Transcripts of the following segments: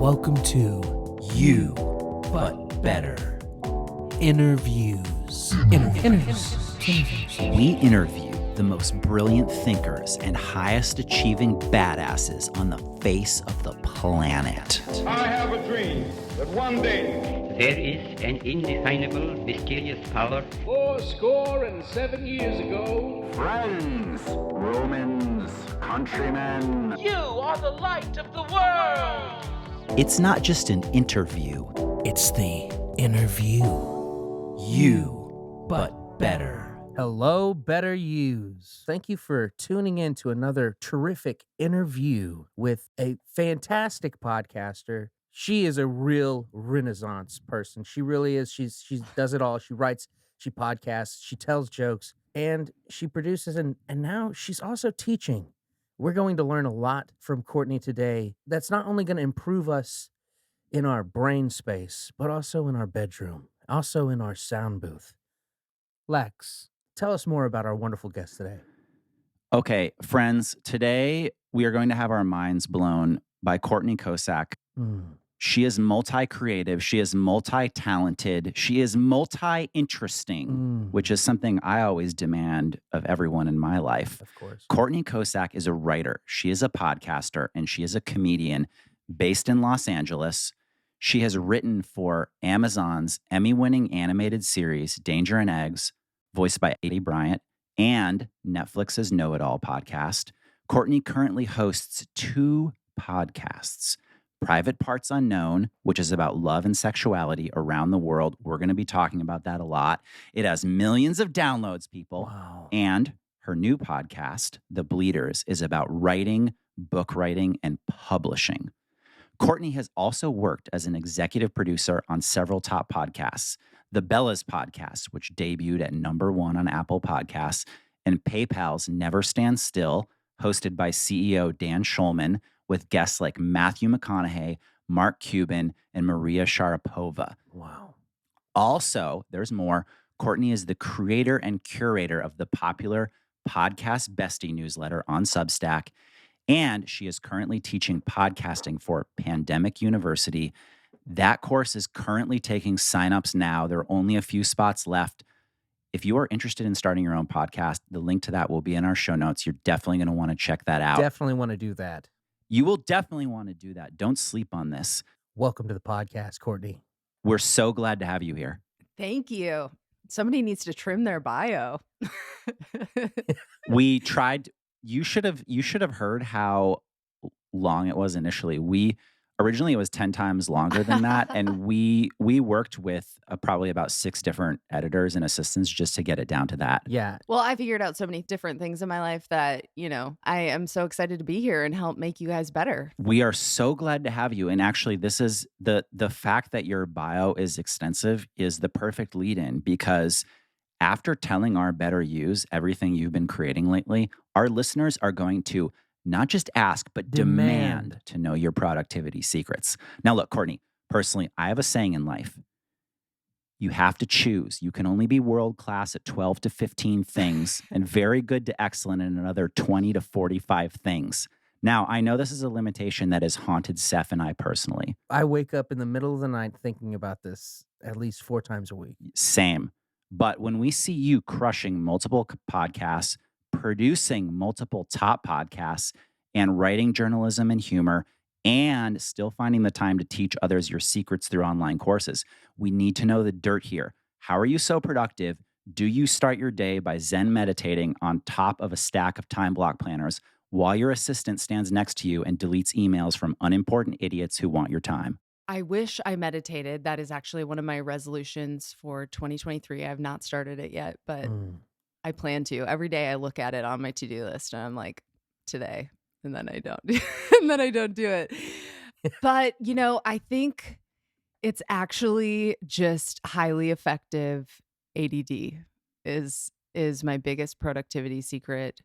Welcome to You, But Better. Interviews. We interview the most brilliant thinkers and highest achieving badasses on the face of the planet. I have a dream that one day there is an indefinable, mysterious power. 70 years ago. Friends, Romans, countrymen. You are the light of the world. It's not just an interview. It's the interview. You, but better. Hello, Better Yous. Thank you for tuning in to another terrific interview with a fantastic podcaster. She is a real Renaissance person. She really is. She does it all. She writes, she podcasts, she tells jokes, and she produces, and now she's also teaching. We're going to learn a lot from Courtney today that's not only going to improve us in our brain space, but also in our bedroom, also in our sound booth. Lex, tell us more about our wonderful guest today. Okay, friends, today we are going to have our minds blown by Courtney Kocak. She is multi-creative. She is multi-talented. She is multi-interesting, which is something I always demand of everyone in my life. Of course. Courtney Kocak is a writer. She is a podcaster, and she is a comedian based in Los Angeles. She has written for Amazon's Emmy-winning animated series, Danger and Eggs, voiced by A.D. Bryant, and Netflix's Know It All podcast. Courtney currently hosts 2 podcasts. Private Parts Unknown, which is about love and sexuality around the world. We're going to be talking about that a lot. It has millions of downloads, people. Wow. And her new podcast, The Bleeders, is about writing, book writing, and publishing. Courtney has also worked as an executive producer on several top podcasts. The Bellas podcast, which debuted at #1 on Apple Podcasts, and PayPal's Never Stand Still, hosted by CEO Dan Schulman, with guests like Matthew McConaughey, Mark Cuban, and Maria Sharapova. Wow. Also, there's more. Courtney is the creator and curator of the popular podcast Bestie newsletter on Substack, and she is currently teaching podcasting for Pandemic University. That course is currently taking signups now. There are only a few spots left. If you are interested in starting your own podcast, the link to that will be in our show notes. You're definitely going to want to check that out. Definitely want to do that. You will definitely want to do that. Don't sleep on this. Welcome to the podcast, Courtney. We're so glad to have you here. Thank you. Somebody needs to trim their bio. We tried. You should have heard how long it was initially. Originally it was 10 times longer than that, and we worked with probably about 6 different editors and assistants just to get it down to that. Yeah. Well, I figured out so many different things in my life that, I am so excited to be here and help make you guys better. We are so glad to have you. And actually, this is the fact that your bio is extensive is the perfect lead-in, because after telling our better yous everything you've been creating lately, our listeners are going to not just ask, but demand to know your productivity secrets. Now, look, Courtney, personally, I have a saying in life. You have to choose. You can only be world-class at 12 to 15 things and very good to excellent in another 20 to 45 things. Now, I know this is a limitation that has haunted Seph and I personally. I wake up in the middle of the night thinking about this at least 4 times a week. Same. But when we see you crushing multiple podcasts, producing multiple top podcasts, and writing journalism and humor, and still finding the time to teach others your secrets through online courses, we need to know the dirt here. How are you so productive? Do you start your day by Zen meditating on top of a stack of time block planners while your assistant stands next to you and deletes emails from unimportant idiots who want your time? I wish I meditated. That is actually one of my resolutions for 2023. I have not started it yet, but I plan to. Every day I look at it on my to-do list and I'm like, today. And then I don't. And then I don't do it. But, I think it's actually just highly effective. ADD is my biggest productivity secret.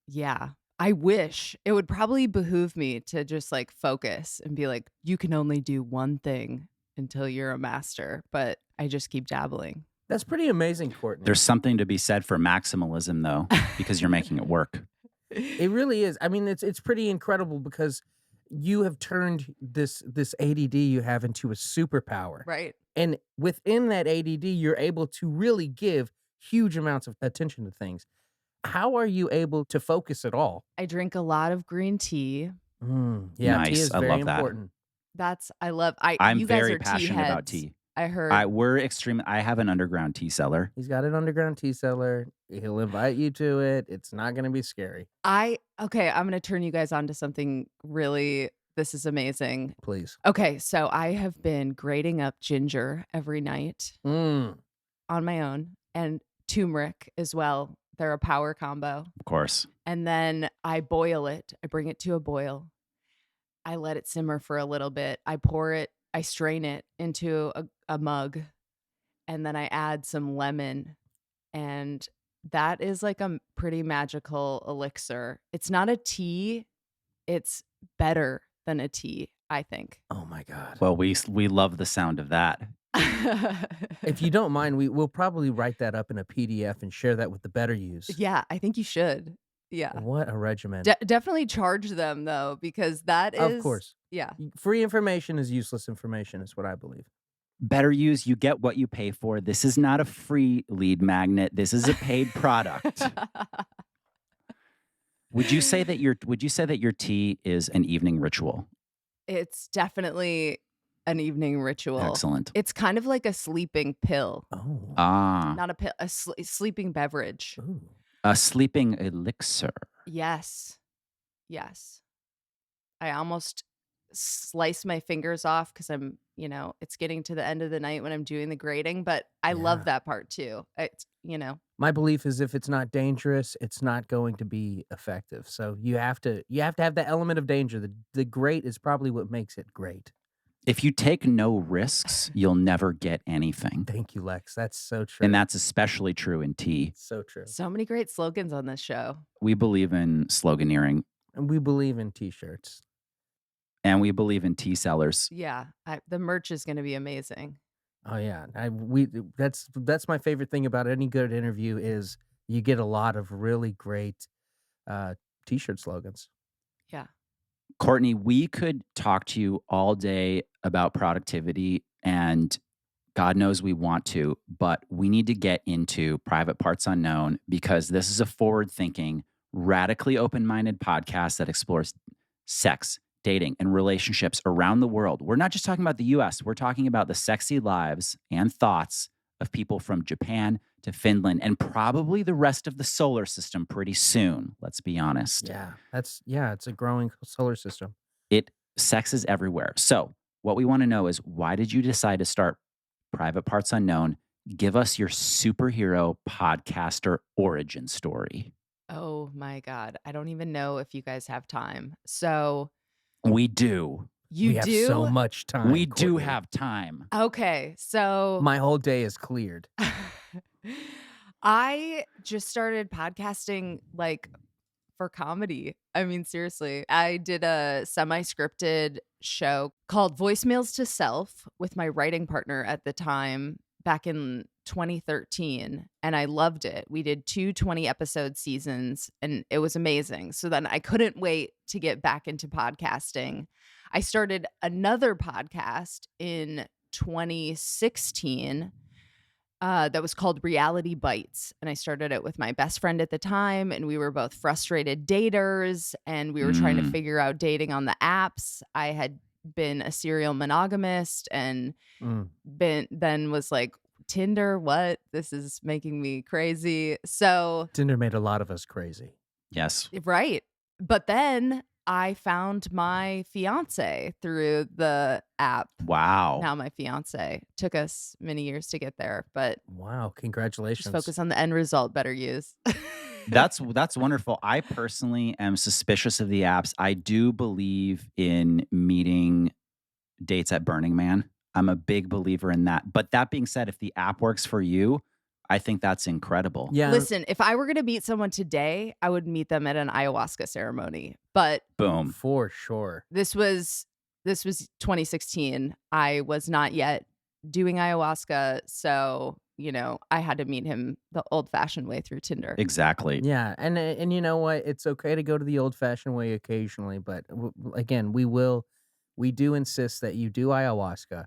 Yeah. I wish it would probably behoove me to just focus and be like, you can only do one thing until you're a master. But I just keep dabbling. That's pretty amazing, Courtney. There's something to be said for maximalism, though, because you're making it work. It really is. I mean, it's pretty incredible because you have turned this ADD you have into a superpower. Right. And within that ADD, you're able to really give huge amounts of attention to things. How are you able to focus at all? I drink a lot of green tea. Yeah, Nice. tea is I very love that. important. I'm You guys very are tea passionate about heads. tea. I heard. We're extremely. I have an underground tea cellar. He's got an underground tea cellar. He'll invite you to it. It's not going to be scary. Okay, I'm going to turn you guys on to something really, this is amazing. Please. Okay, so I have been grating up ginger every night on my own, and turmeric as well. They're a power combo. Of course. And then I boil it. I bring it to a boil. I let it simmer for a little bit. I strain it into a mug, and then I add some lemon, and that is like a pretty magical elixir. It's not a tea. It's better than a tea, I think. Oh my God. Well, we love the sound of that. If you don't mind, we'll probably write that up in a PDF and share that with the better use. Yeah, I think you should. Yeah. What a regimen. Definitely charge them though, because that is, Of course. Yeah. Free information is useless information, is what I believe. Better use, you get what you pay for. This is not a free lead magnet. This is a paid product. Would you say that your tea is an evening ritual? It's definitely an evening ritual. Excellent. It's kind of like a sleeping pill. Oh. Not a pill, a sleeping beverage. Ooh. A sleeping elixir. Yes. Yes. I almost slice my fingers off because I'm, it's getting to the end of the night when I'm doing the grading, but I love that part too. It's, My belief is if it's not dangerous, it's not going to be effective. So you have to have that element of danger. The great is probably what makes it great. If you take no risks, you'll never get anything. Thank you, Lex. That's so true. And that's especially true in tea. So true. So many great slogans on this show. We believe in sloganeering. And we believe in t-shirts. And we believe in tea sellers. Yeah. The merch is going to be amazing. Oh yeah. That's my favorite thing about any good interview is you get a lot of really great t-shirt slogans. Yeah. Courtney, we could talk to you all day about productivity, and God knows we want to, but we need to get into Private Parts Unknown because this is a forward-thinking, radically open-minded podcast that explores sex, dating, and relationships around the world. We're not just talking about the US, we're talking about the sexy lives and thoughts of people from Japan to Finland and probably the rest of the solar system pretty soon, let's be honest. Yeah, it's a growing solar system. Sex is everywhere. So what we want to know is, why did you decide to start Private Parts Unknown? Give us your superhero podcaster origin story. Oh my God. I don't even know if you guys have time. So we do. We have so much time. We do Courtney. have time. Okay. So My whole day is cleared. I just started podcasting for comedy. I mean, seriously, I did a semi-scripted show called Voicemails to Self with my writing partner at the time back in 2013, and I loved it. We did 2 20-episode seasons, and it was amazing. So then I couldn't wait to get back into podcasting. I started another podcast in 2016 that was called Reality Bites. And I started it with my best friend at the time. And we were both frustrated daters and we were trying to figure out dating on the apps. I had been a serial monogamist and then was like, Tinder, what? This is making me crazy. So Tinder made a lot of us crazy. Yes. Right. But then I found my fiance through the app. Wow. Now my fiance. Took us many years to get there, but wow, congratulations. just focus on the end result, better use. That's wonderful. I personally am suspicious of the apps. I do believe in meeting dates at Burning Man. I'm a big believer in that. But that being said, if the app works for you, I think that's incredible. Yeah. Listen, if I were going to meet someone today, I would meet them at an ayahuasca ceremony. But boom. For sure. This was 2016. I was not yet doing ayahuasca, so I had to meet him the old-fashioned way through Tinder. Exactly. Yeah, and you know what? It's okay to go to the old-fashioned way occasionally, but again, we do insist that you do ayahuasca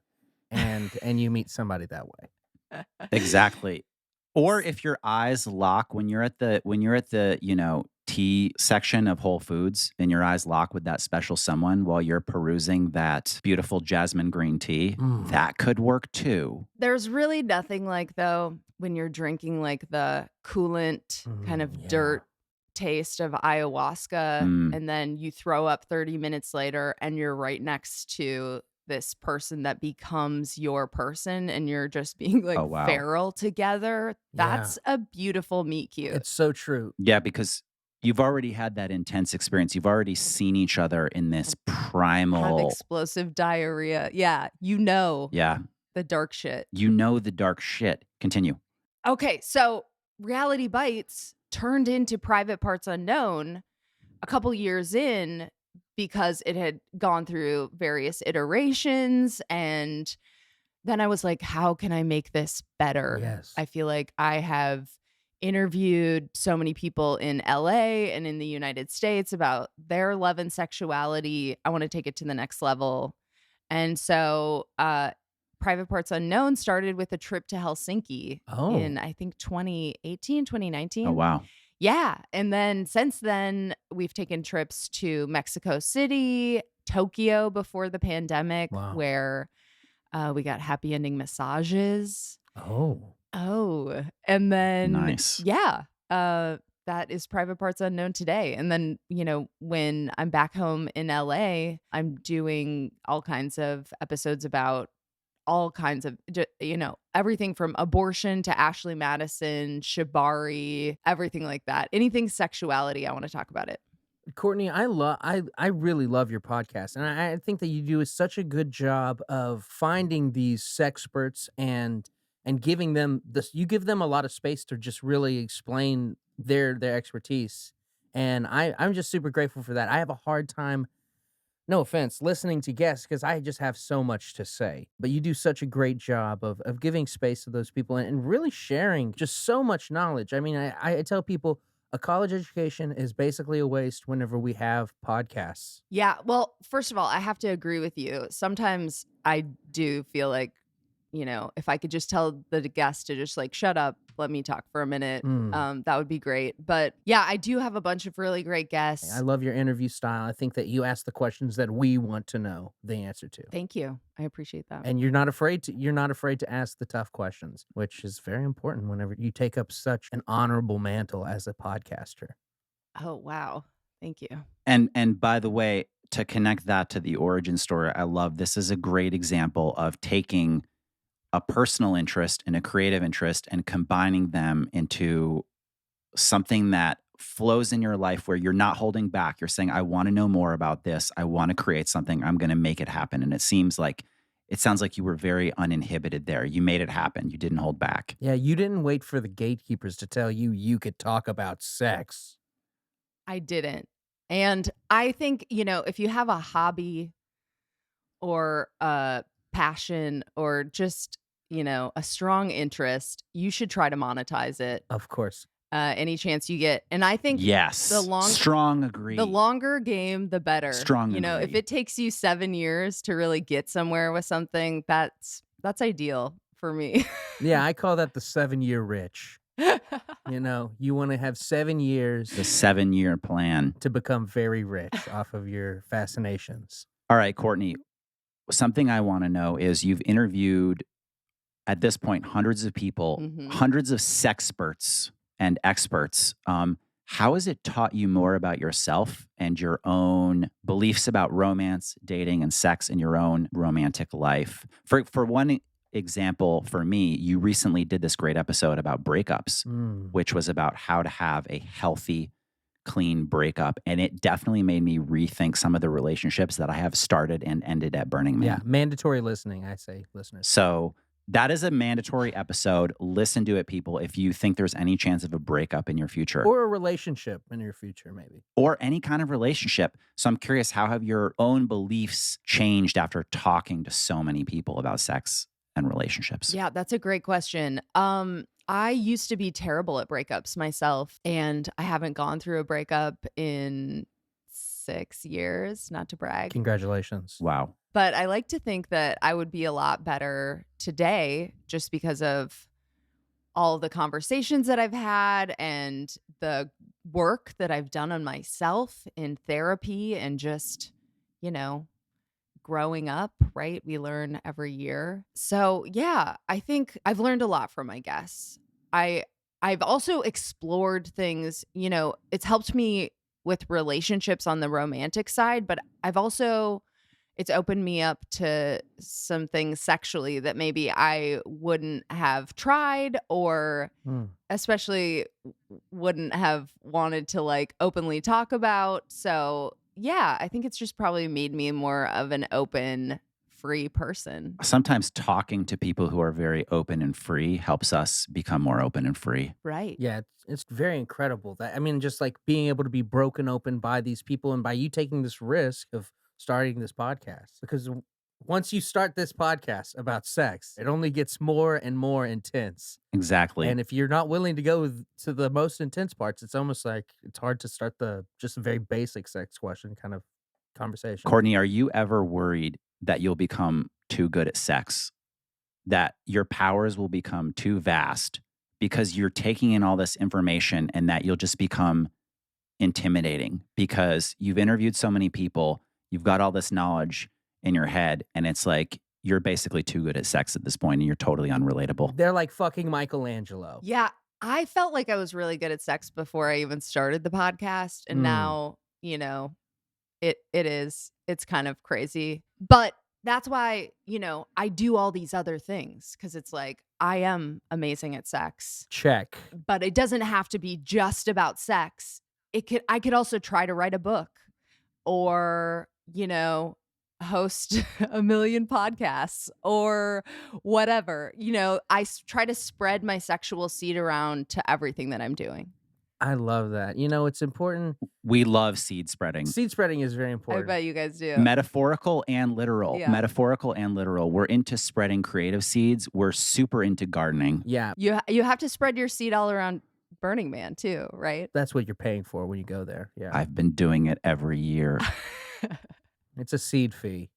and you meet somebody that way. Exactly. Or if your eyes lock when you're at the, tea section of Whole Foods and your eyes lock with that special someone while you're perusing that beautiful jasmine green tea, that could work too. There's really nothing like, though, when you're drinking like the coolant kind of dirt taste of ayahuasca and then you throw up 30 minutes later and you're right next to this person that becomes your person and you're just being like feral together. That's a beautiful meet cute. It's so true. Yeah, because you've already had that intense experience. You've already seen each other in this primal... Have explosive diarrhea. Yeah, Yeah. the dark shit. You know the dark shit. Continue. Okay, so Reality Bites turned into Private Parts Unknown a couple years in because it had gone through various iterations. And then I was like, how can I make this better? Yes. I feel like I have interviewed so many people in LA and in the United States about their love and sexuality. I want to take it to the next level. And so Private Parts Unknown started with a trip to Helsinki in, I think, 2018, 2019. Oh, wow. Yeah. And then since then, we've taken trips to Mexico City, Tokyo before the pandemic, where we got happy ending massages. Oh. And then, nice. Yeah. That is Private Parts Unknown today. And then, when I'm back home in LA, I'm doing all kinds of episodes about all kinds of, everything from abortion to Ashley Madison, shibari, everything like that. Anything sexuality, I want to talk about it. Courtney, I really love your podcast, and I think that you do such a good job of finding these sexperts and giving them this. You give them a lot of space to just really explain their expertise, and I'm just super grateful for that. I have a hard time, no offense, listening to guests because I just have so much to say. But you do such a great job of giving space to those people and really sharing just so much knowledge. I mean, I tell people a college education is basically a waste whenever we have podcasts. Yeah. Well, first of all, I have to agree with you. Sometimes I do feel like, if I could just tell the guest to just like, shut up, let me talk for a minute. That would be great. But yeah, I do have a bunch of really great guests. I love your interview style. I think that you ask the questions that we want to know the answer to. Thank you. I appreciate that. And you're not afraid to ask the tough questions, which is very important whenever you take up such an honorable mantle as a podcaster. Oh, wow. Thank you. And by the way, to connect that to the origin story, I love this is a great example of taking a personal interest and a creative interest and combining them into something that flows in your life where you're not holding back. You're saying, I want to know more about this. I want to create something. I'm going to make it happen. And it sounds like you were very uninhibited there. You made it happen. You didn't hold back. Yeah, you didn't wait for the gatekeepers to tell you could talk about sex. I didn't. And I think, if you have a hobby or a passion or just, a strong interest, you should try to monetize it. Of course. Any chance you get. And I think yes, strong agree. The longer game, the better. Strong agree. If it takes you 7 years to really get somewhere with something, that's ideal for me. Yeah, I call that the 7-year rich. You want to have 7 years. The 7-year plan. To become very rich off of your fascinations. All right, Courtney, something I want to know is you've interviewed, at this point, hundreds of people, hundreds of sexperts and experts. How has it taught you more about yourself and your own beliefs about romance, dating, and sex in your own romantic life? For one example, for me, you recently did this great episode about breakups, which was about how to have a healthy, clean breakup. And it definitely made me rethink some of the relationships that I have started and ended at Burning Man. Yeah, mandatory listening, I say, listeners. So that is a mandatory episode. Listen to it, people, if you think there's any chance of a breakup in your future. Or a relationship in your future, maybe. Or any kind of relationship. So I'm curious, how have your own beliefs changed after talking to so many people about sex and relationships? Yeah, that's a great question. I used to be terrible at breakups myself, and I haven't gone through a breakup in 6 years, not to brag. Congratulations. Wow. But I like to think that I would be a lot better today just because of all the conversations that I've had and the work that I've done on myself in therapy and just, you know, growing up, right? We learn every year. So, yeah, I think I've learned a lot from my guests. I've also explored things, you know, it's helped me with relationships on the romantic side, but it's opened me up to some things sexually that maybe I wouldn't have tried or especially wouldn't have wanted to like openly talk about. So, yeah, I think it's just probably made me more of an open, free person. Sometimes talking to people who are very open and free helps us become more open and free. Right. Yeah, it's very incredible that, I mean, just like being able to be broken open by these people and by you taking this risk of starting this podcast, because once you start this podcast about sex, it only gets more and more intense. Exactly. And if you're not willing to go to the most intense parts, it's almost like it's hard to start the just a very basic sex question kind of conversation. Courtney, are you ever worried that you'll become too good at sex? That your powers will become too vast because you're taking in all this information and that you'll just become intimidating because you've interviewed so many people, you've got all this knowledge in your head, and it's like you're basically too good at sex at this point and you're totally unrelatable. They're like fucking Michelangelo. Yeah, I felt like I was really good at sex before I even started the podcast. And now, you know, it's kind of crazy. But that's why, you know, I do all these other things because it's like I am amazing at sex. Check. But it doesn't have to be just about sex. I could also try to write a book or, you know, host a million podcasts or whatever. You know, I try to spread my sexual seed around to everything that I'm doing. I love that. You know, it's important. We love seed spreading. Seed spreading is very I important. bet you guys do. Metaphorical and literal. Yeah. Metaphorical and literal. We're into spreading creative seeds. We're super into gardening. Yeah, You have to spread your seed all around Burning Man too, right? that's what you're paying for when you go there. Yeah, I've been doing it every year. it's a seed fee.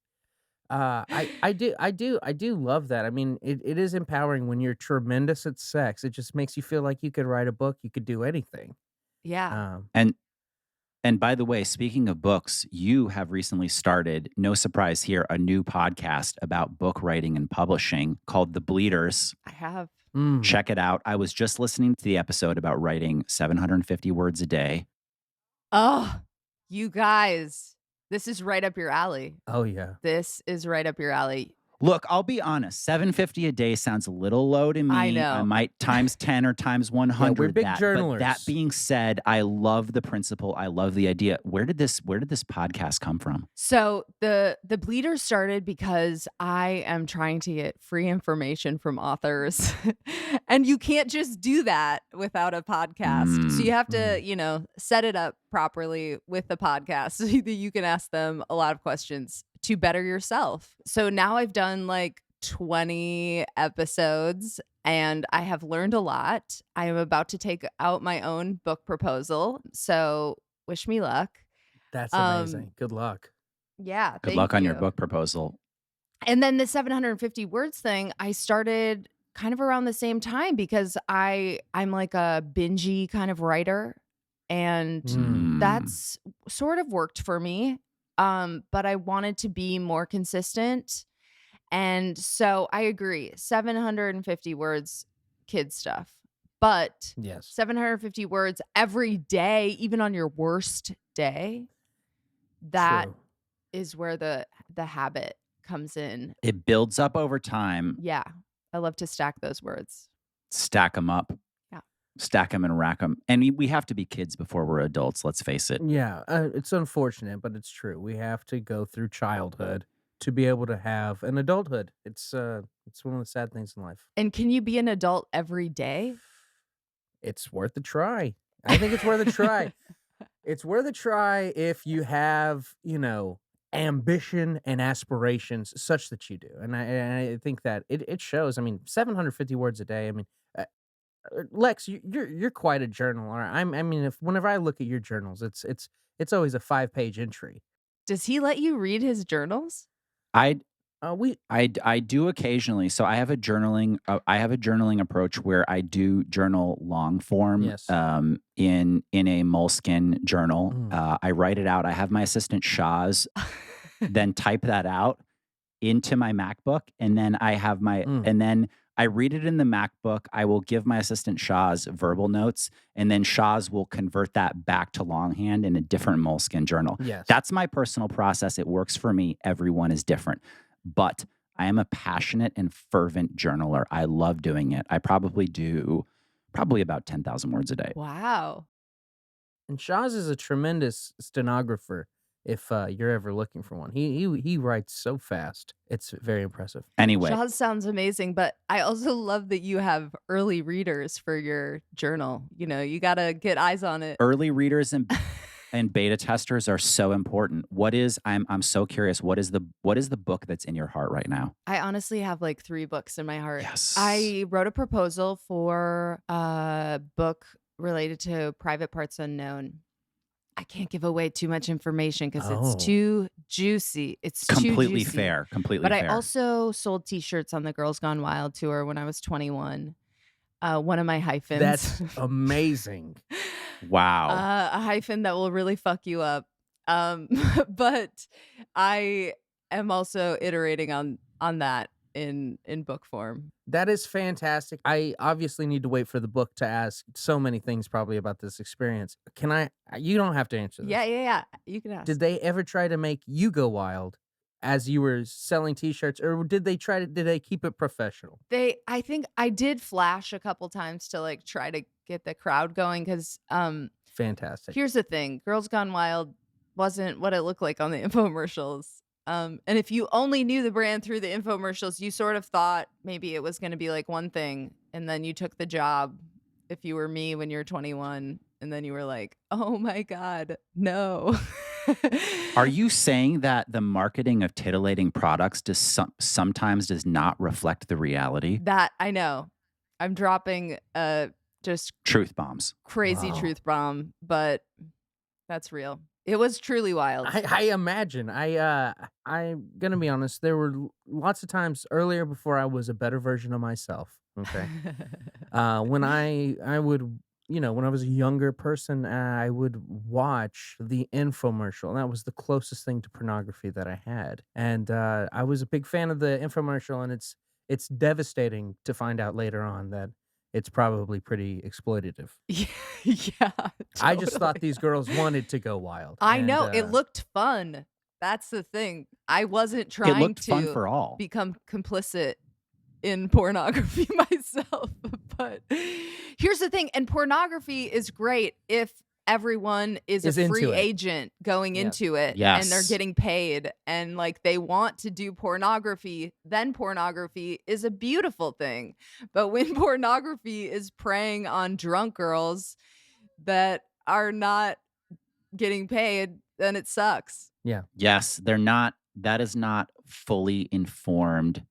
I do love that. I mean, it is empowering when you're tremendous at sex. It just makes you feel like you could write a book. You could do anything. Yeah. And by the way, speaking of books, you have recently started, no surprise here, a new podcast about book writing and publishing called The Bleeders. I have. Check it out. I was just listening to the episode about writing 750 words a day. Oh, you guys, this is right up your alley. Oh yeah. This is right up your alley. Look, I'll be honest. 750 a day sounds a little low to me. I know. I might times 10 or times 100. Yeah, we're big that. journalers. But that being said, I love the principle. I love the idea. Where did this podcast come from? So the Bleeder started because I am trying to get free information from authors. And you can't just do that without a podcast. So you have to, you know, set it up properly with the podcast so that you can ask them a lot of questions to better yourself. So now I've done like 20 episodes and I have learned a lot. I am about to take out my own book proposal. So wish me luck. That's amazing. Good luck. Yeah. Good luck on your book proposal. And then the 750 words thing, I started kind of around the same time because I'm like a bingey kind of writer. And that's sort of worked for me. But I wanted to be more consistent. And so I agree, 750 words, kid stuff. But Yes. 750 words every day, even on your worst day, that True. is where the habit comes in. It builds up over time. Yeah. I love to stack those words. Stack them up. Yeah. Stack them and rack them. And we have to be kids before we're adults. Let's face it. Yeah, it's unfortunate, but it's true. We have to go through childhood to be able to have an adulthood. It's one of the sad things in life. And can you be an adult every day? It's worth a try. I think it's worth a try. It's worth a try if you have, you know, ambition and aspirations such that you do. And I think that it shows. I mean, 750 words a day. I mean, Lex, you're quite a journaler. I mean, if whenever I look at your journals, it's always a 5-page entry. Does he let you read his journals? I We I do occasionally. So I have a journaling approach where I do journal long form. Yes. In a moleskin journal. Mm. I write it out. I have my assistant Shaz then type that out into my MacBook, and then I have my and then I read it in the MacBook. I will give my assistant Shaz verbal notes, and then Shaz will convert that back to longhand in a different moleskin journal. Yes. That's my personal process. It works for me. Everyone is different. But I am a passionate and fervent journaler. I love doing it. I probably do about 10,000 words a day. Wow. And Shaz is a tremendous stenographer. If you're ever looking for one, he writes so fast. It's very impressive. Anyway, Shaz sounds amazing, but I also love that you have early readers for your journal. You know, you got to get eyes on it. early readers and beta testers are so important. I'm so curious. What is the book that's in your heart right now? I honestly have like 3 books in my heart. Yes. I wrote a proposal for a book related to private parts unknown. I can't give away too much information because it's too juicy. It's Completely too juicy. fair. Completely But fair. I also sold T-shirts on the Girls Gone Wild tour when I was 21. One of my hyphens. That's amazing. Wow. A hyphen that will really fuck you up. But I am also iterating on that in book form. That is fantastic. I obviously need to wait for the book to ask so many things probably about this experience. Can I? You don't have to answer this. Yeah. You can ask. Did they ever try to make you go wild as you were selling T-shirts, or did they keep it professional? I think I did flash a couple times to like try to get the crowd going because Fantastic. here's the thing, Girls Gone Wild wasn't what it looked like on the infomercials. And if you only knew the brand through the infomercials, you sort of thought maybe it was going to be like one thing, and then you took the job if you were me when you're 21, and then you were like, oh my God, no. Are you saying that the marketing of titillating products sometimes does not reflect the reality? That I know. I'm dropping just Truth bombs. crazy Wow. truth bomb, but that's real. It was truly wild. I imagine. I'm gonna be honest. There were lots of times earlier before I was a better version of myself. Okay. When I would, when I was a younger person, I would watch the infomercial. And that was the closest thing to pornography that I had. And I was a big fan of the infomercial, and it's devastating to find out later on that it's probably pretty exploitative. Yeah. I just thought totally. these girls wanted to go wild. I and, know. It looked fun. That's the thing. I wasn't trying It looked to fun for all. become complicit in pornography myself. But here's the thing, and pornography is great if everyone is a into free it. agent going Yes. into it Yes. and they're getting paid and like they want to do pornography, then pornography is a beautiful thing. But when pornography is preying on drunk girls that are not getting paid, then it sucks. Yes, they're not. That is not fully informed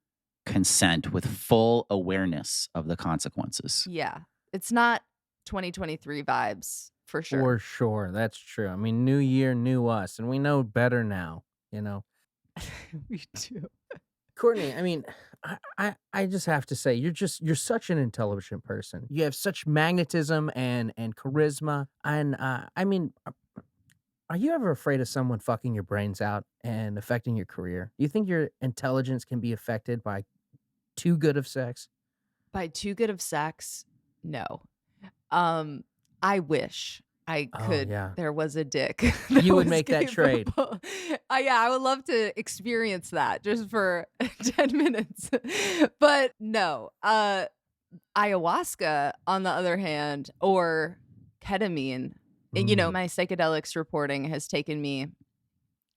consent with full awareness of the consequences. Yeah. It's not 2023 vibes for sure. For sure. That's true. I mean, new year, new us, and we know better now, We do. Courtney, I mean, I just have to say, you're such an intelligent person. You have such magnetism and charisma. And I mean, are you ever afraid of someone fucking your brains out and affecting your career? Do you think your intelligence can be affected by too good of sex? By too good of sex, no. I wish I could. yeah. There was a dick. You would make that trade. capable. Yeah, I would love to experience that just for 10 minutes. But no, ayahuasca, on the other hand, or ketamine. And, my psychedelics reporting has taken me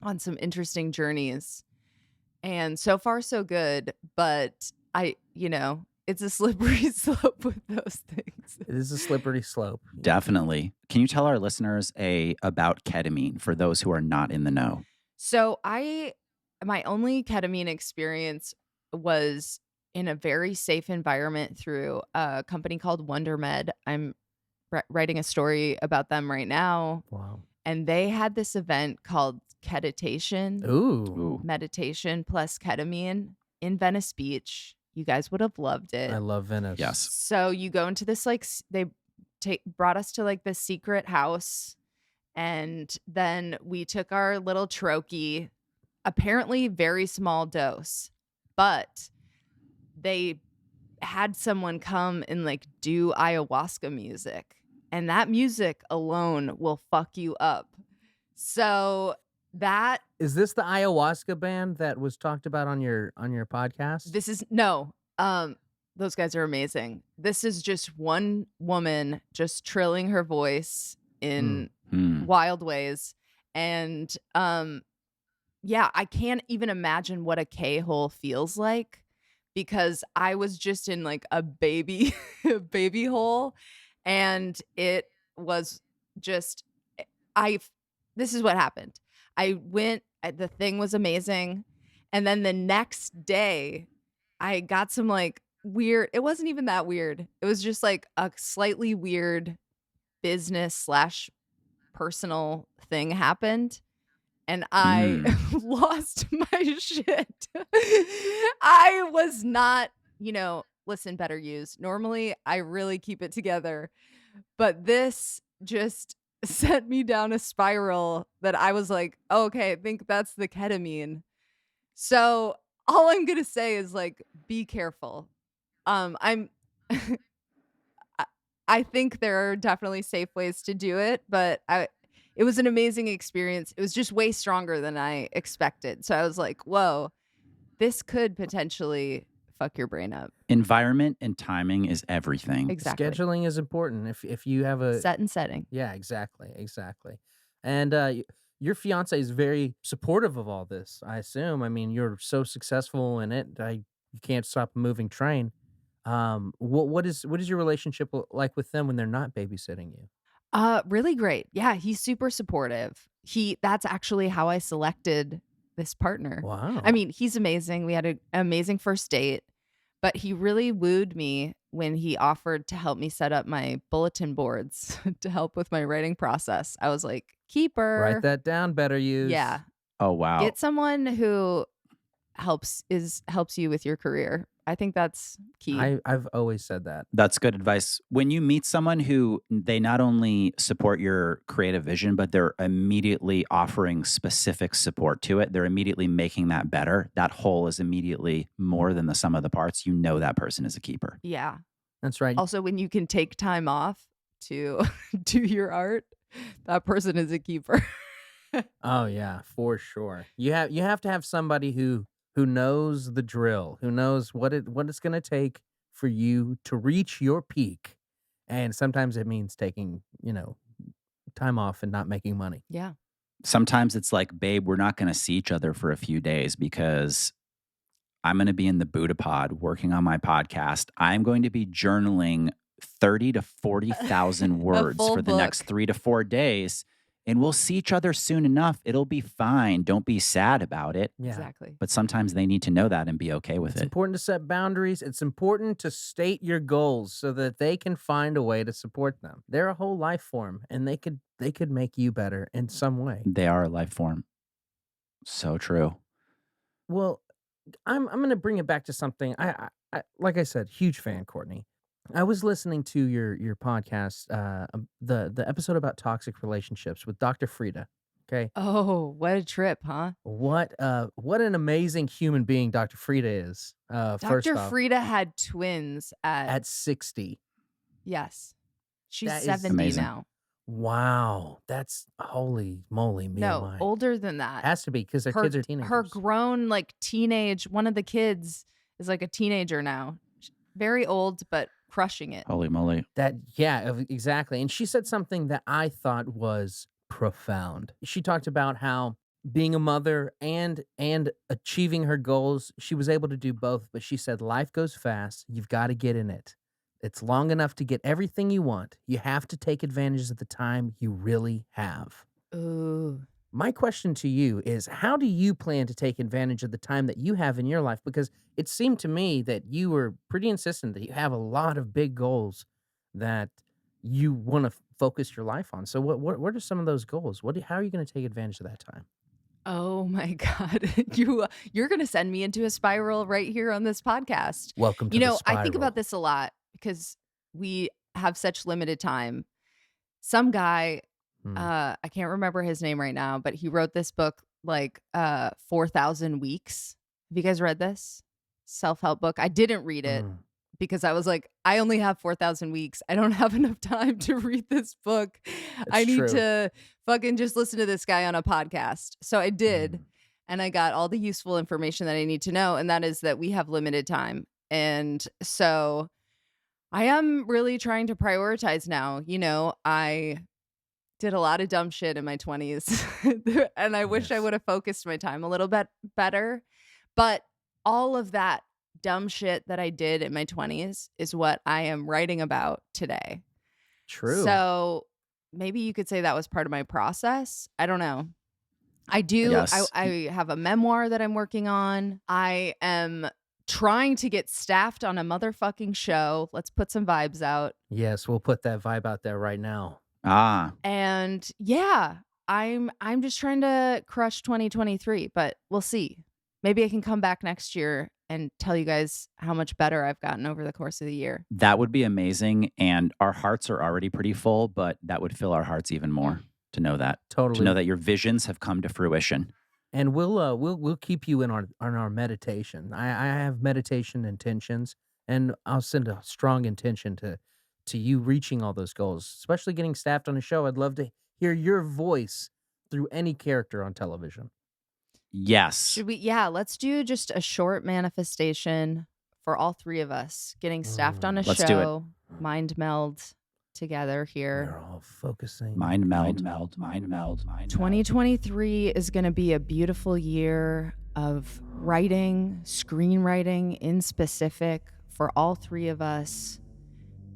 on some interesting journeys. And so far, so good. But it's a slippery slope with those things. It is a slippery slope. Definitely. Can you tell our listeners about ketamine for those who are not in the know? So my only ketamine experience was in a very safe environment through a company called WonderMed. I'm writing a story about them right now. Wow. And they had this event called Keditation, Ooh. meditation plus ketamine in Venice Beach. You guys would have loved it. I love Venice. Yes. So you go into this, like, they brought us to like this secret house. And then we took our little trochee, apparently very small dose, but they had someone come and like do ayahuasca music. And that music alone will fuck you up. So that Is this the ayahuasca band that was talked about on your podcast? this is no. Those guys are amazing. This is just one woman just trilling her voice in wild ways. And yeah, I can't even imagine what a K-hole feels like, because I was just in like a baby hole, and it was just this is what happened. I went, the thing was amazing, and then the next day I got some like weird, it wasn't even that weird. It was just like a slightly weird business / personal thing happened, and I lost my shit. I was not, listen, better use. Normally, I really keep it together, but this just sent me down a spiral that I was like, oh, okay, I think that's the ketamine. So all I'm gonna say is like, be careful. I'm I think there are definitely safe ways to do it, but it was an amazing experience. It was just way stronger than I expected. So I was like, whoa, this could potentially fuck your brain up. Environment and timing is everything. Exactly. Scheduling is important. If you have a set and setting. Yeah, exactly. And your fiance is very supportive of all this, I assume. I mean, you're so successful in it. You can't stop a moving train. What is your relationship like with them when they're not babysitting you? Really great. Yeah, he's super supportive. That's actually how I selected this partner. Wow. I mean, he's amazing. We had an amazing first date, but he really wooed me when he offered to help me set up my bulletin boards to help with my writing process. I was like, keeper. Write that down, better use. Yeah. Oh, wow. Get someone who helps you with your career. I think that's key. I've always said that. That's good advice. When you meet someone who they not only support your creative vision, but they're immediately offering specific support to it, they're immediately making that better. That whole is immediately more than the sum of the parts. You know that person is a keeper. Yeah. That's right. Also, when you can take time off to do your art, that person is a keeper. Oh yeah, for sure. You have to have somebody who knows the drill, who knows what it's going to take for you to reach your peak. And sometimes it means taking, time off and not making money. Yeah. Sometimes it's like, babe, we're not going to see each other for a few days because I'm going to be in the Buddha pod working on my podcast. I'm going to be journaling 30 to 40,000 words for the next 3 to 4 days. And we'll see each other soon enough. It'll be fine. Don't be sad about it. Yeah. Exactly. But sometimes they need to know that and be okay with It's it. important to set boundaries. It's important to state your goals so that they can find a way to support them. They're a whole life form, and they could make you better in some way. They are a life form. So true. Well, I'm going to bring it back to something. I like I said, huge fan, Courtney. I was listening to your podcast, the episode about toxic relationships with Dr. Frida. Okay. Oh, what a trip, huh? What an amazing human being Dr. Frida is. First Dr. off, Frida had twins at 60. Yes. She's That is 70 amazing. now. Wow, that's holy moly, me and No, mine. older than that. Has to be because their kids are teenagers. Her grown, like, teenage, one of the kids is like a teenager now. Very old, but crushing it. Holy moly. Exactly. And she said something that I thought was profound. She talked about how being a mother and achieving her goals, she was able to do both, but she said life goes fast. You've got to get in it. It's long enough to get everything you want. You have to take advantage of the time you really have. Ooh. My question to you is, how do you plan to take advantage of the time that you have in your life? Because it seemed to me that you were pretty insistent that you have a lot of big goals that you want to focus your life on. So what are some of those goals? How are you going to take advantage of that time? Oh my God. You're going to send me into a spiral right here on this podcast. Welcome to You the know, I think spiral. about this a lot because we have such limited time. Some guy, I can't remember his name right now, but he wrote this book like 4,000 Weeks. Have you guys read this self-help book? I didn't read it because I was like, I only have 4,000 weeks. I don't have enough time to read this book. I need to fucking just listen to this guy on a podcast. So I did. And I got all the useful information that I need to know. And that is that we have limited time. And so I am really trying to prioritize now. You know, I did a lot of dumb shit in my 20s. And I wish I would have focused my time a little bit better. But all of that dumb shit that I did in my 20s is what I am writing about today. True. So maybe you could say that was part of my process. I don't know. I do. Yes. I have a memoir that I'm working on. I am trying to get staffed on a motherfucking show. Let's put some vibes out. Yes, we'll put that vibe out there right now. And yeah, I'm just trying to crush 2023, but we'll see. Maybe I can come back next year and tell you guys how much better I've gotten over the course of the year. That would be amazing. And our hearts are already pretty full, but that would fill our hearts even more to know that. Totally. To know that your visions have come to fruition. And we'll keep you in our meditation. I have meditation intentions, and I'll send a strong intention to you reaching all those goals, especially getting staffed on a show. I'd love to hear your voice through any character on television. Yes. Should we? Yeah, let's do just a short manifestation for all three of us getting staffed on a Let's show. Mind meld together here. We're all focusing. Mind meld. 2023 is going to be a beautiful year of writing, screenwriting in specific for all three of us.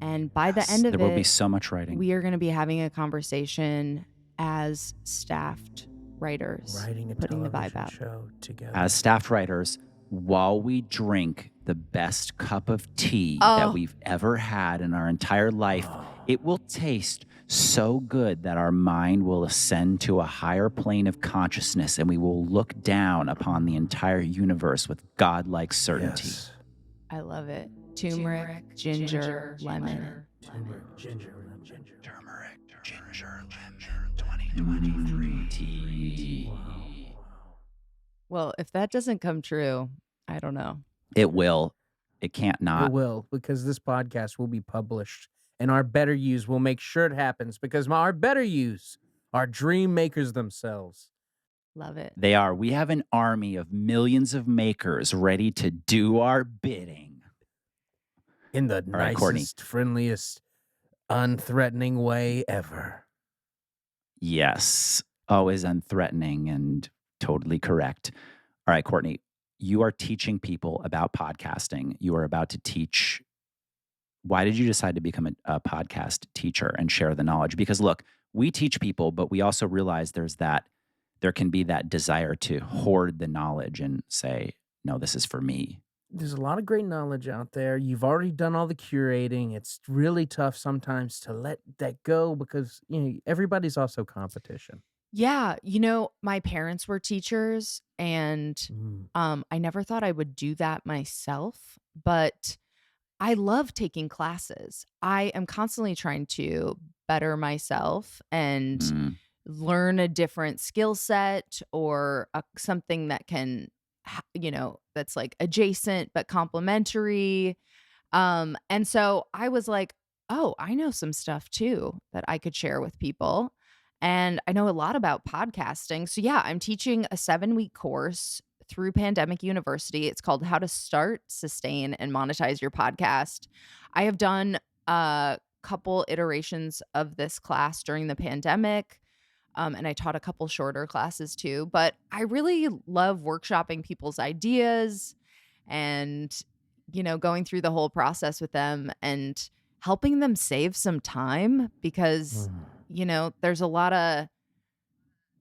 And by the end of there will be so much writing. We are going to be having a conversation as staffed writers, Writing a putting the vibe television out. show together. As staff writers, while we drink the best cup of tea that we've ever had in our entire life, it will taste so good that our mind will ascend to a higher plane of consciousness, and we will look down upon the entire universe with godlike certainty. Yes. I love it. Turmeric, ginger, lemon. Turmeric, ginger, lemon, ginger. Turmeric, ginger, lemon, 2023 tea. Well, if that doesn't come true, I don't know. It will. It can't not. It will, because this podcast will be published, and our better yous will make sure it happens, because our better yous are dream makers themselves. Love it. They are. We have an army of millions of makers ready to do our bidding. In the All right, nicest, Courtney. friendliest, unthreatening way ever. Yes. Always unthreatening and totally correct. All right, Courtney, you are teaching people about podcasting. You are about to teach. Why did you decide to become a podcast teacher and share the knowledge? Because look, we teach people, but we also realize there can be that desire to hoard the knowledge and say, no, this is for me. There's a lot of great knowledge out there. You've already done all the curating. It's really tough sometimes to let that go because, everybody's also competition. Yeah, my parents were teachers, and I never thought I would do that myself, but I love taking classes. I am constantly trying to better myself and learn a different skill set or something that can, that's like adjacent but complementary. And so I was like, oh, I know some stuff too that I could share with people. And I know a lot about podcasting. So yeah, I'm teaching a 7-week course through Pandemic University. It's called How to Start, Sustain, and Monetize Your Podcast. I have done a couple iterations of this class during the pandemic. And I taught a couple shorter classes too. But I really love workshopping people's ideas and, going through the whole process with them and helping them save some time because, there's a lot of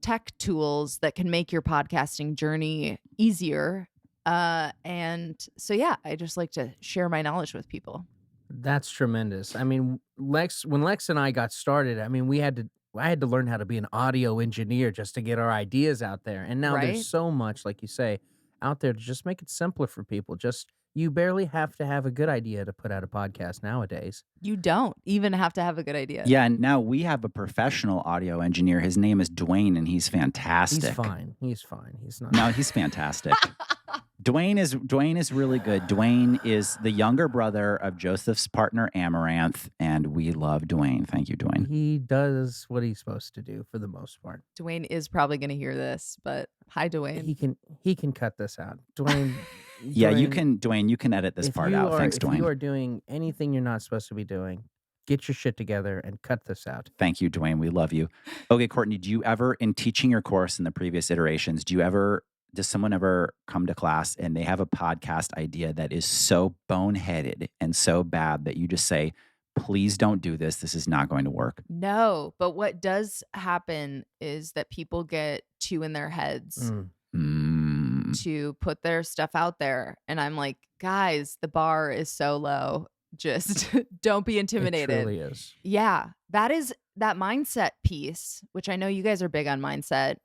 tech tools that can make your podcasting journey easier. And so, yeah, I just like to share my knowledge with people. That's tremendous. I mean, when Lex and I got started, I mean, I had to learn how to be an audio engineer just to get our ideas out there. And now Right? there's so much, like you say, out there to just make it simpler for people. You barely have to have a good idea to put out a podcast nowadays. You don't even have to have a good idea. Yeah, and now we have a professional audio engineer. His name is Dwayne, and he's fantastic. He's fine. He's not. No, he's fantastic. Dwayne is really good. Dwayne is the younger brother of Joseph's partner Amaranth, and we love Dwayne. Thank you, Dwayne. He does what he's supposed to do for the most part. Dwayne is probably going to hear this, but hi, Dwayne. He can cut this out. Dwayne. Yeah, you can, Dwayne. You can edit this part out. Thanks, Dwayne. If you are doing anything you're not supposed to be doing, get your shit together and cut this out. Thank you, Dwayne. We love you. Okay, Courtney, do you ever, in teaching your course in the previous iterations, does someone ever come to class and they have a podcast idea that is so boneheaded and so bad that you just say, please don't do this. This is not going to work? No, but what does happen is that people get too in their heads to put their stuff out there. And I'm like, guys, the bar is so low. Just don't be intimidated. It truly is. Yeah, that mindset piece, which I know you guys are big on mindset.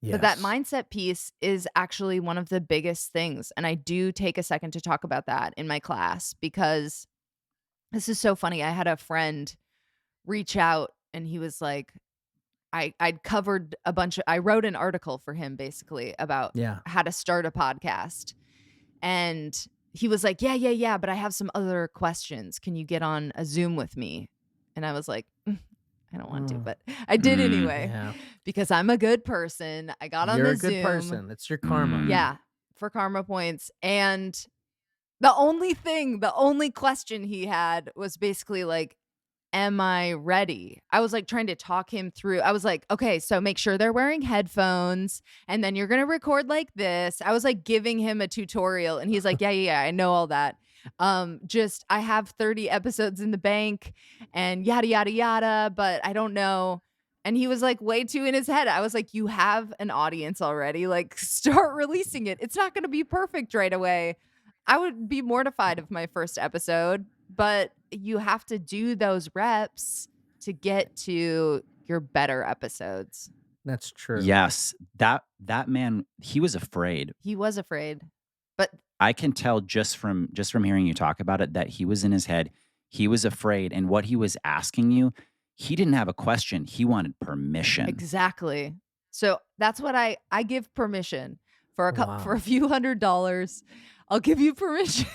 Yes. But that mindset piece is actually one of the biggest things. And I do take a second to talk about that in my class because this is so funny. I had a friend reach out and he was like, I'd covered I wrote an article for him basically about how to start a podcast. And he was like, yeah, but I have some other questions. Can you get on a Zoom with me? And I was like, I don't want to, but I did anyway because I'm a good person. I got on the Zoom. You're a good person. It's your karma. Yeah, for karma points. And the only question he had was basically like, am I ready? I was like trying to talk him through. I was like, okay, so make sure they're wearing headphones and then you're going to record like this. I was like giving him a tutorial and he's like, yeah, I know all that. I have 30 episodes in the bank and yada, yada, yada, but I don't know. And he was like way too in his head. I was like, you have an audience already. Like start releasing it. It's not going to be perfect right away. I would be mortified of my first episode, but you have to do those reps to get to your better episodes. That's true. Yes. That man, he was afraid. He was afraid. But I can tell just from hearing you talk about it that he was in his head. He was afraid. And what he was asking you, he didn't have a question. He wanted permission. Exactly. So that's what I give permission for for a few $100. I'll give you permission.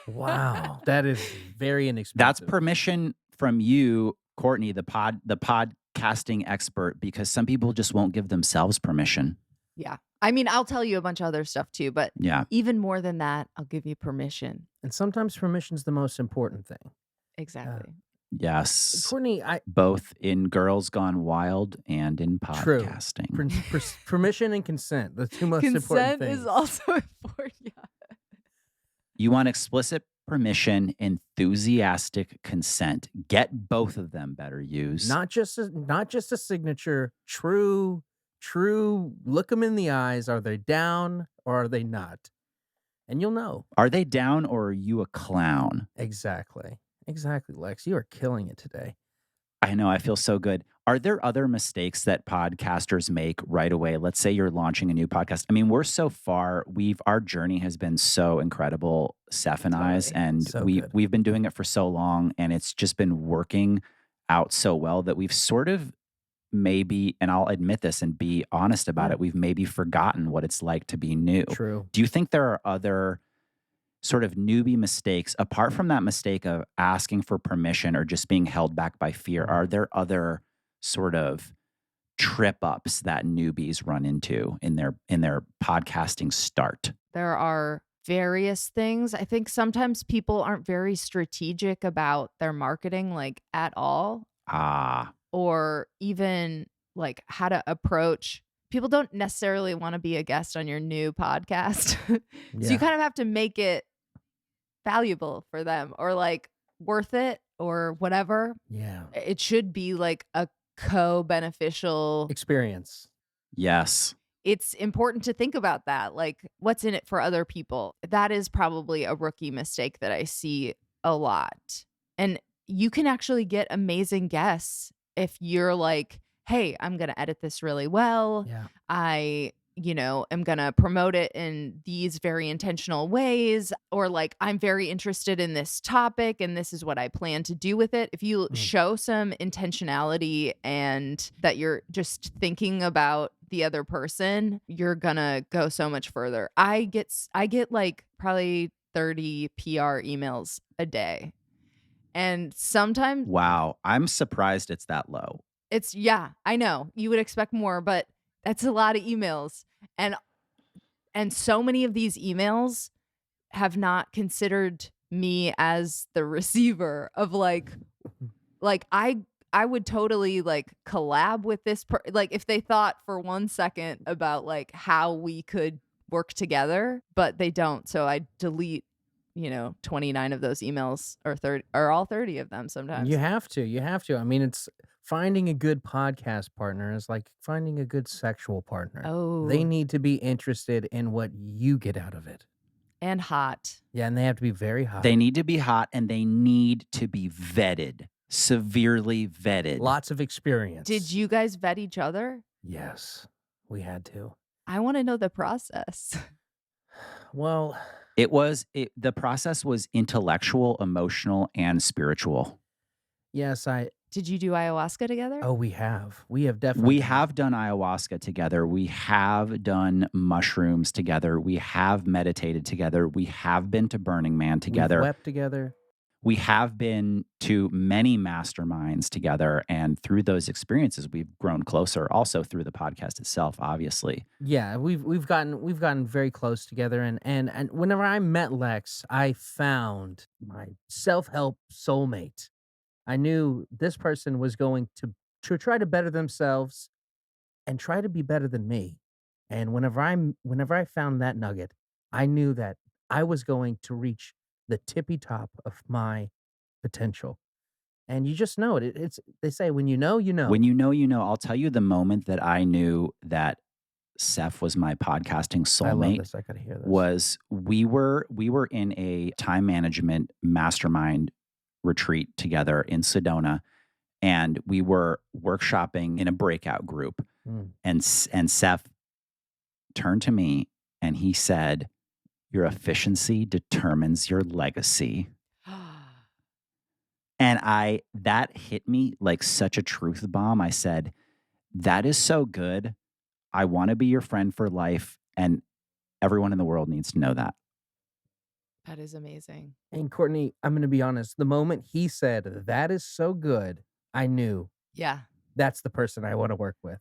Wow. That is very inexpensive. That's permission from you, Courtney, the podcasting expert, because some people just won't give themselves permission. Yeah. I mean, I'll tell you a bunch of other stuff too, but even more than that, I'll give you permission. And sometimes permission's the most important thing. Exactly. Yes. Courtney, both in Girls Gone Wild and in podcasting. True. Permission and consent, the two most important things. Consent is also important. Yeah. You want explicit permission, enthusiastic consent. Get both of them better used. Not just a signature. True. Look them in the eyes. Are they down or are they not? And you'll know. Are they down or are you a clown? Exactly, Lex. You are killing it today. I know. I feel so good. Are there other mistakes that podcasters make right away? Let's say you're launching a new podcast. I mean, we're so far. Our journey has been so incredible, Seph and I's, and we've been doing it for so long, and it's just been working out so well that we've sort of maybe, and I'll admit this and be honest about it, we've maybe forgotten what it's like to be new. True. Do you think there are other sort of newbie mistakes, apart from that mistake of asking for permission or just being held back by fear? Are there other sort of trip ups that newbies run into in their podcasting start? There are various things. I think sometimes people aren't very strategic about their marketing, like at all. Or even like how to approach. People don't necessarily want to be a guest on your new podcast. So you kind of have to make it valuable for them or like worth it or whatever. Yeah. It should be like a co-beneficial experience. Yes. It's important to think about that. Like, what's in it for other people? That is probably a rookie mistake that I see a lot. And you can actually get amazing guests if you're like, hey, I'm going to edit this really well. Yeah. I, am going to promote it in these very intentional ways, or like, I'm very interested in this topic and this is what I plan to do with it. If you show some intentionality and that you're just thinking about the other person, you're going to go so much further. I get like probably 30 PR emails a day. And sometimes Wow. I'm surprised it's that low. I know you would expect more, but that's a lot of emails. And so many of these emails have not considered me as the receiver of like I would totally like collab with this like if they thought for 1 second about like how we could work together, but they don't. So I delete 29 of those emails, or 30, or all 30 of them sometimes. You have to. I mean, it's finding a good podcast partner is like finding a good sexual partner. Oh. They need to be interested in what you get out of it. And hot. Yeah, and they have to be very hot. They need to be hot and they need to be vetted, severely vetted. Lots of experience. Did you guys vet each other? Yes, we had to. I want to know the process. Well, the process was intellectual, emotional, and spiritual. yes, Did you do ayahuasca together? Oh, we have. We have definitely. We have done ayahuasca together. We have done mushrooms together. We have meditated together. We have been to Burning Man together. We've wept together. We have been to many masterminds together. And through those experiences, we've grown closer. Also through the podcast itself, obviously. Yeah, we've gotten very close together, and whenever I met Lex, I found my self-help soulmate. I knew this person was going to try to better themselves and try to be better than me. And whenever I found that nugget, I knew that I was going to reach the tippy top of my potential. And you just know it. It's they say when you know, you know. When you know, you know. I'll tell you the moment that I knew that Seph was my podcasting soulmate. I love this. I gotta hear this. Was we were in a time management mastermind retreat together in Sedona, and we were workshopping in a breakout group. And Seph turned to me and he said, "Your efficiency determines your legacy." And that hit me like such a truth bomb. I said, "That is so good. I want to be your friend for life, and everyone in the world needs to know that." That is amazing. And Courtney, I'm going to be honest. The moment he said, "That is so good," I knew Yeah. that's the person I want to work with.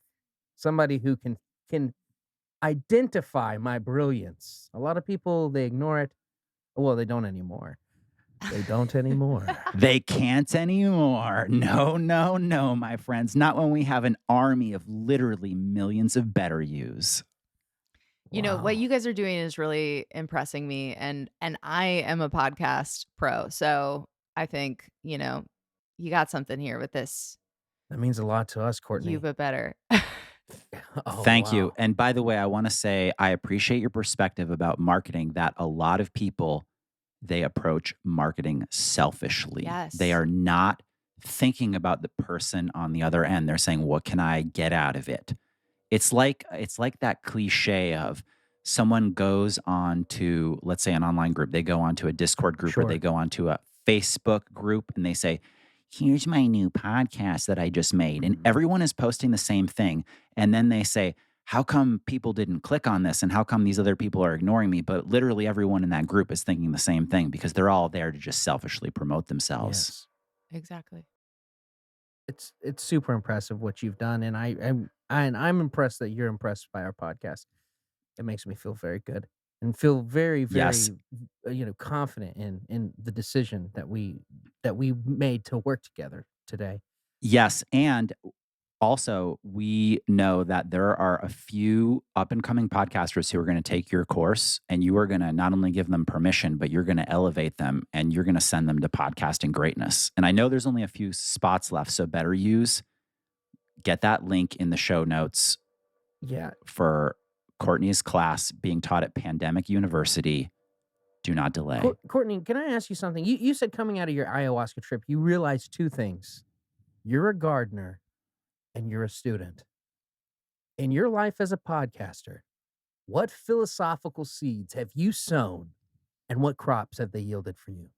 Somebody who can identify my brilliance. A lot of people, they ignore it. Well, they don't anymore. They don't anymore. They can't anymore. No, no, no, my friends. Not when we have an army of literally millions of better yous. You know, what you guys are doing is really impressing me, and I am a podcast pro. So I think, you got something here with this. That means a lot to us, Courtney. You but better. Oh, Thank wow. you. And by the way, I want to say I appreciate your perspective about marketing, that a lot of people, they approach marketing selfishly. Yes. They are not thinking about the person on the other end. They're saying, what can I get out of it? It's like that cliche of someone goes on to, let's say, an online group. They go on to a Discord group, Sure. or they go on to a Facebook group, and they say, "Here's my new podcast that I just made." And everyone is posting the same thing. And then they say, "How come people didn't click on this? And how come these other people are ignoring me?" But literally everyone in that group is thinking the same thing, because they're all there to just selfishly promote themselves. Yes. Exactly. It's super impressive what you've done, and I'm impressed that you're impressed by our podcast. It makes me feel very good and feel very, very, Yes. Confident in the decision that we made to work together today. Yes. And also, we know that there are a few up and coming podcasters who are going to take your course, and you are going to not only give them permission, but you're going to elevate them, and you're going to send them to podcasting greatness. And I know there's only a few spots left, so better use. Get that link in the show notes. Yeah. for Courtney's class being taught at Pandemic University. Do not delay. Courtney, can I ask you something? You said coming out of your ayahuasca trip, you realized two things. You're a gardener and you're a student. In your life as a podcaster, what philosophical seeds have you sown and what crops have they yielded for you?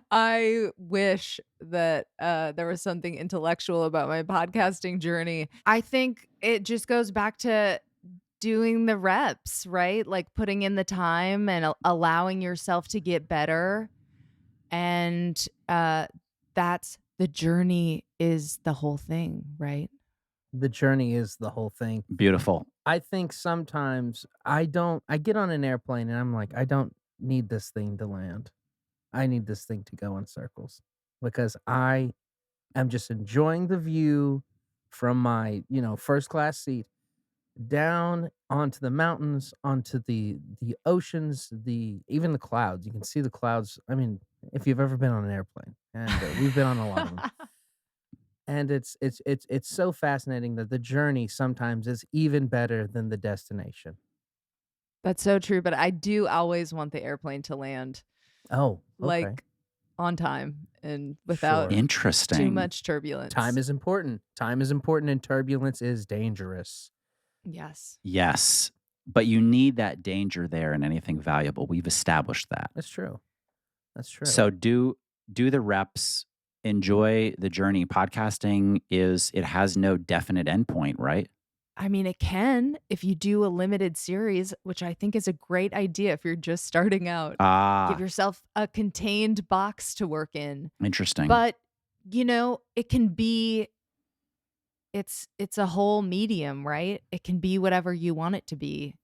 I wish that there was something intellectual about my podcasting journey. I think it just goes back to doing the reps, right? Like putting in the time and allowing yourself to get better. And that's the journey is the whole thing, right? The journey is the whole thing. Beautiful. I think sometimes I get on an airplane and I'm like, I don't need this thing to land. I need this thing to go in circles because I am just enjoying the view from my, first class seat down onto the mountains, onto the oceans, even the clouds. You can see the clouds. I mean, if you've ever been on an airplane, and we've been on a lot of them. And it's so fascinating that the journey sometimes is even better than the destination. That's so true, but I do always want the airplane to land Oh, okay. like on time and without Sure. Interesting. too much turbulence. Time is important. Time is important, and turbulence is dangerous. Yes. Yes. But you need that danger there in anything valuable. We've established that. That's true. That's true. So do the reps, enjoy the journey. Podcasting it has no definite endpoint, right? I mean, it can if you do a limited series, which I think is a great idea if you're just starting out. Give yourself a contained box to work in. Interesting. But, it can be it's a whole medium, right? It can be whatever you want it to be.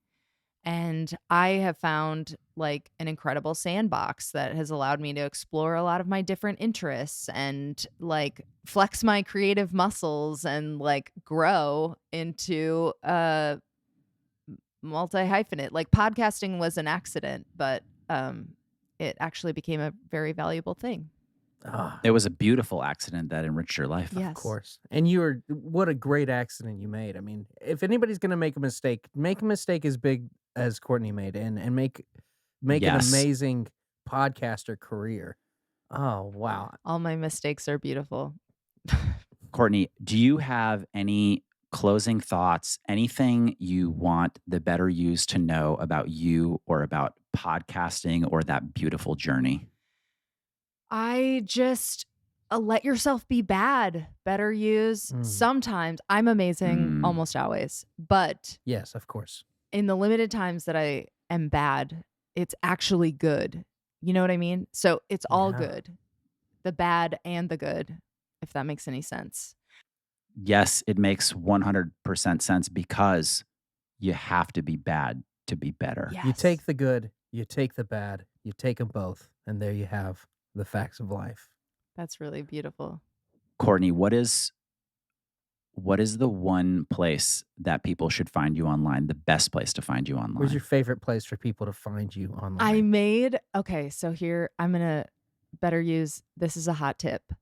And I have found like an incredible sandbox that has allowed me to explore a lot of my different interests and like flex my creative muscles and like grow into a multi-hyphenate. Like podcasting was an accident, but it actually became a very valuable thing. It was a beautiful accident that enriched your life. Yes. Of course. And what a great accident you made. I mean, if anybody's going to make a mistake as big as Courtney made and make Yes. an amazing podcaster career. Oh, wow. All my mistakes are beautiful. Courtney, do you have any closing thoughts, anything you want the better yous to know about you or about podcasting or that beautiful journey? I just let yourself be bad. Better use. Sometimes I'm amazing, almost always. But Yes, of course. in the limited times that I am bad, it's actually good. You know what I mean? So it's all Yeah. good. The bad and the good, if that makes any sense. Yes, it makes 100% sense because you have to be bad to be better. Yes. You take the good, you take the bad, you take them both, and there you have the facts of life. That's really beautiful. Courtney, what is the one place that people should find you online, the best place to find you online? Where's your favorite place for people to find you online? So here I'm going to better use, this is a hot tip.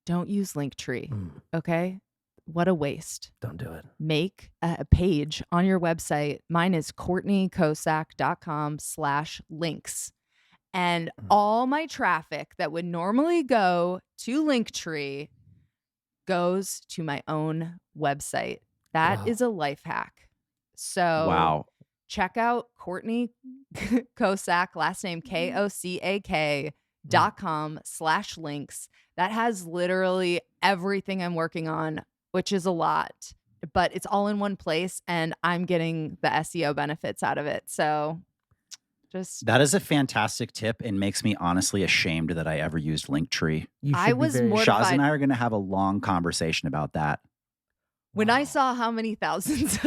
Don't use Linktree, okay? What a waste. Don't do it. Make a page on your website. Mine is CourtneyKocak.com/links. And all my traffic that would normally go to Linktree goes to my own website. That is a life hack. So wow. Check out Courtney Kocak, last name KOCAK.com/links. That has literally everything I'm working on, which is a lot, but it's all in one place and I'm getting the SEO benefits out of it. So that is a fantastic tip and makes me honestly ashamed that I ever used Linktree. I was mortified. Shaz and I are going to have a long conversation about that. When I saw how many thousands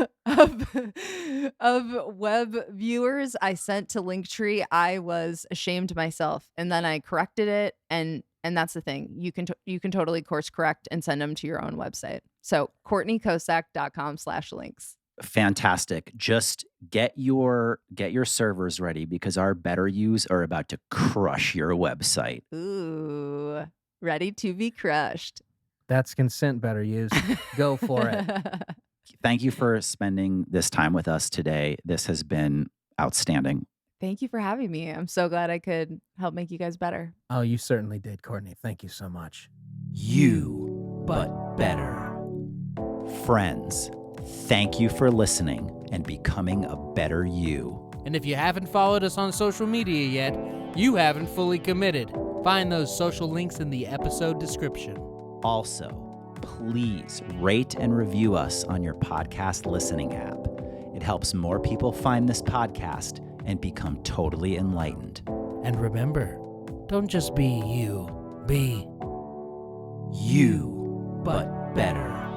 of web viewers I sent to Linktree, I was ashamed myself. And then I corrected it. And that's the thing. You can totally course correct and send them to your own website. So CourtneyKocak.com/links. Fantastic. Just get your servers ready because our better yous are about to crush your website. Ooh, ready to be crushed. That's consent, better use. Go for it. Thank you for spending this time with us today. This has been outstanding. Thank you for having me. I'm so glad I could help make you guys better. Oh, you certainly did, Courtney. Thank you so much. You, but better. Friends, thank you for listening and becoming a better you. And if you haven't followed us on social media yet, you haven't fully committed. Find those social links in the episode description. Also, please rate and review us on your podcast listening app. It helps more people find this podcast and become totally enlightened. And remember, don't just be you, be you, but better.